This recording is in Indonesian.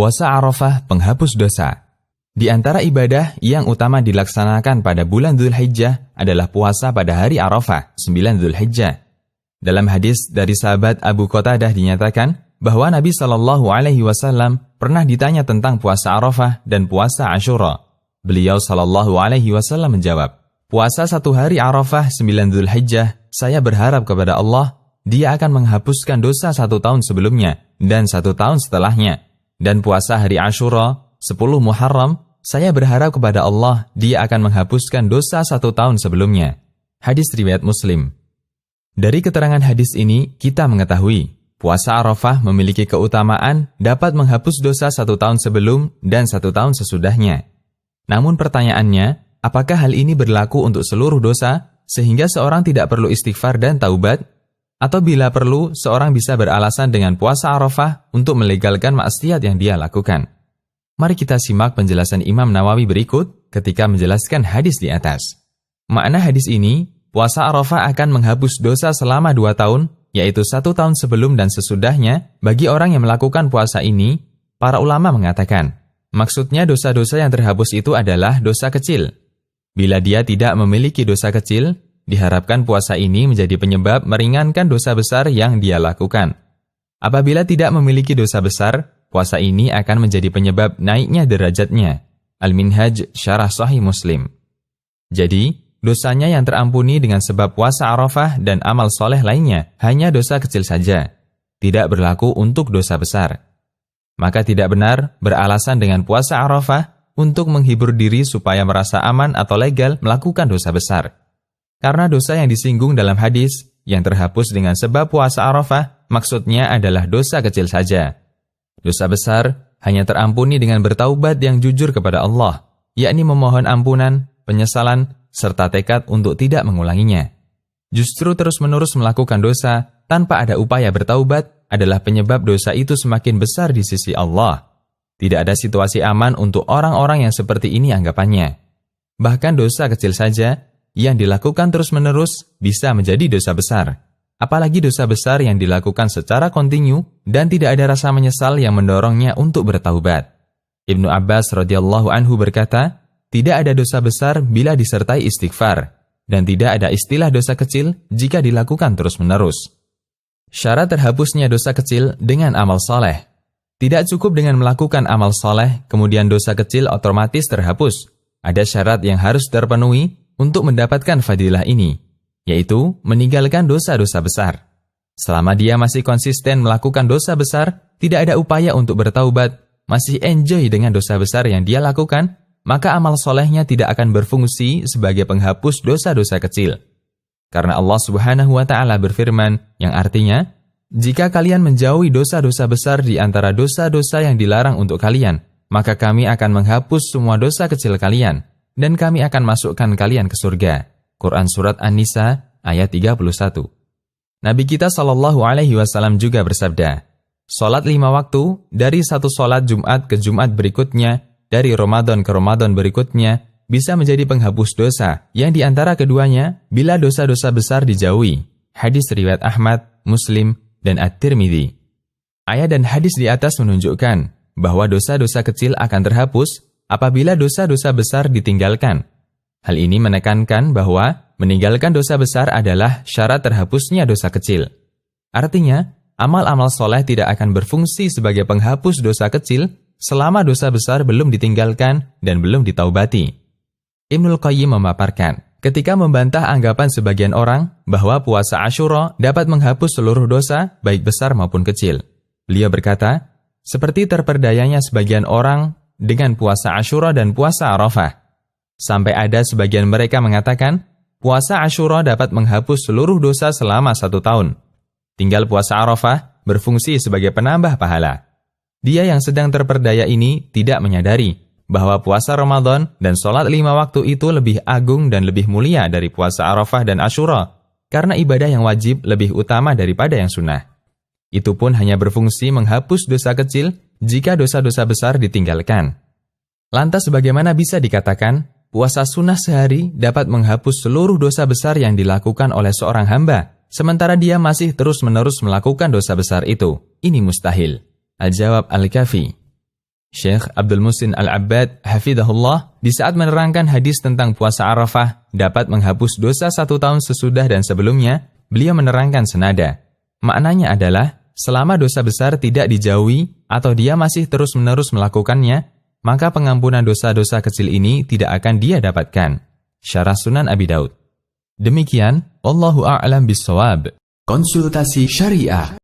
Puasa Arafah penghapus dosa. Di antara ibadah yang utama dilaksanakan pada bulan Dzulhijjah adalah puasa pada hari Arafah, 9 Dzulhijjah. Dalam hadis dari sahabat Abu Qatadah dinyatakan bahwa Nabi SAW pernah ditanya tentang puasa Arafah dan puasa Asyura. Beliau SAW menjawab, puasa satu hari Arafah 9 Dzulhijjah, saya berharap kepada Allah, Dia akan menghapuskan dosa 1 tahun sebelumnya dan 1 tahun setelahnya. Dan puasa hari Asyura, 10 Muharram, saya berharap kepada Allah, Dia akan menghapuskan dosa 1 tahun sebelumnya. Hadis riwayat Muslim. Dari keterangan hadis ini, kita mengetahui, puasa Arafah memiliki keutamaan dapat menghapus dosa 1 tahun sebelum dan 1 tahun sesudahnya. Namun pertanyaannya, apakah hal ini berlaku untuk seluruh dosa, sehingga seorang tidak perlu istighfar dan taubat? Atau bila perlu, seorang bisa beralasan dengan puasa Arafah untuk melegalkan maksiat yang dia lakukan. Mari kita simak penjelasan Imam Nawawi berikut ketika menjelaskan hadis di atas. Makna hadis ini, puasa Arafah akan menghapus dosa selama 2 tahun, yaitu 1 tahun sebelum dan sesudahnya. Bagi orang yang melakukan puasa ini, para ulama mengatakan, maksudnya dosa-dosa yang terhapus itu adalah dosa kecil. Bila dia tidak memiliki dosa kecil, diharapkan puasa ini menjadi penyebab meringankan dosa besar yang dia lakukan. Apabila tidak memiliki dosa besar, puasa ini akan menjadi penyebab naiknya derajatnya. Al-Minhaj Syarah Sahih Muslim. Jadi, dosanya yang terampuni dengan sebab puasa Arafah dan amal soleh lainnya hanya dosa kecil saja. Tidak berlaku untuk dosa besar. Maka tidak benar beralasan dengan puasa Arafah untuk menghibur diri supaya merasa aman atau legal melakukan dosa besar. Karena dosa yang disinggung dalam hadis, yang terhapus dengan sebab puasa Arafah, maksudnya adalah dosa kecil saja. Dosa besar hanya terampuni dengan bertaubat yang jujur kepada Allah, yakni memohon ampunan, penyesalan, serta tekad untuk tidak mengulanginya. Justru terus-menerus melakukan dosa tanpa ada upaya bertaubat adalah penyebab dosa itu semakin besar di sisi Allah. Tidak ada situasi aman untuk orang-orang yang seperti ini anggapannya. Bahkan dosa kecil saja yang dilakukan terus-menerus bisa menjadi dosa besar. Apalagi dosa besar yang dilakukan secara kontinu dan tidak ada rasa menyesal yang mendorongnya untuk bertaubat. Ibnu Abbas radhiyallahu anhu berkata, tidak ada dosa besar bila disertai istighfar, dan tidak ada istilah dosa kecil jika dilakukan terus-menerus. Syarat terhapusnya dosa kecil dengan amal soleh. Tidak cukup dengan melakukan amal soleh, kemudian dosa kecil otomatis terhapus. Ada syarat yang harus terpenuhi untuk mendapatkan fadilah ini, yaitu meninggalkan dosa-dosa besar. Selama dia masih konsisten melakukan dosa besar, tidak ada upaya untuk bertaubat, masih enjoy dengan dosa besar yang dia lakukan, maka amal solehnya tidak akan berfungsi sebagai penghapus dosa-dosa kecil. Karena Allah Subhanahu wa Ta'ala berfirman, yang artinya, jika kalian menjauhi dosa-dosa besar di antara dosa-dosa yang dilarang untuk kalian, maka kami akan menghapus semua dosa kecil kalian, dan kami akan masukkan kalian ke surga. Quran Surat An-Nisa ayat 31. Nabi kita SAW juga bersabda, Salat 5 waktu dari satu salat Jumat ke Jumat berikutnya, dari Ramadan ke Ramadan berikutnya, bisa menjadi penghapus dosa, yang di antara keduanya, bila dosa-dosa besar dijauhi. Hadis riwayat Ahmad, Muslim, dan At-Tirmidzi. Ayat dan hadis di atas menunjukkan bahwa dosa-dosa kecil akan terhapus apabila dosa-dosa besar ditinggalkan. Hal ini menekankan bahwa meninggalkan dosa besar adalah syarat terhapusnya dosa kecil. Artinya, amal-amal soleh tidak akan berfungsi sebagai penghapus dosa kecil selama dosa besar belum ditinggalkan dan belum ditaubati. Ibnul Qayyim memaparkan, ketika membantah anggapan sebagian orang bahwa puasa Asyura dapat menghapus seluruh dosa, baik besar maupun kecil. Beliau berkata, seperti terperdayanya sebagian orang dengan puasa Asyura dan puasa Arafah. Sampai ada sebagian mereka mengatakan, puasa Asyura dapat menghapus seluruh dosa selama 1 tahun. Tinggal puasa Arafah berfungsi sebagai penambah pahala. Dia yang sedang terperdaya ini tidak menyadari bahwa puasa Ramadan dan sholat 5 waktu itu lebih agung dan lebih mulia dari puasa Arafah dan Asyura, karena ibadah yang wajib lebih utama daripada yang sunnah. Itu pun hanya berfungsi menghapus dosa kecil jika dosa-dosa besar ditinggalkan. Lantas bagaimana bisa dikatakan puasa sunnah sehari dapat menghapus seluruh dosa besar yang dilakukan oleh seorang hamba, sementara dia masih terus-menerus melakukan dosa besar itu? Ini mustahil. Al-Jawab Al-Kafi. Syekh Abdul Muhsin Al-Abbad hafidhahullah di saat menerangkan hadis tentang puasa Arafah dapat menghapus dosa 1 tahun sesudah dan sebelumnya, beliau menerangkan senada. Maknanya adalah, selama dosa besar tidak dijauhi atau dia masih terus-menerus melakukannya, maka pengampunan dosa-dosa kecil ini tidak akan dia dapatkan. Syarah Sunan Abi Daud. Demikian, wallahu a'lam bishawab. Konsultasi Syariah.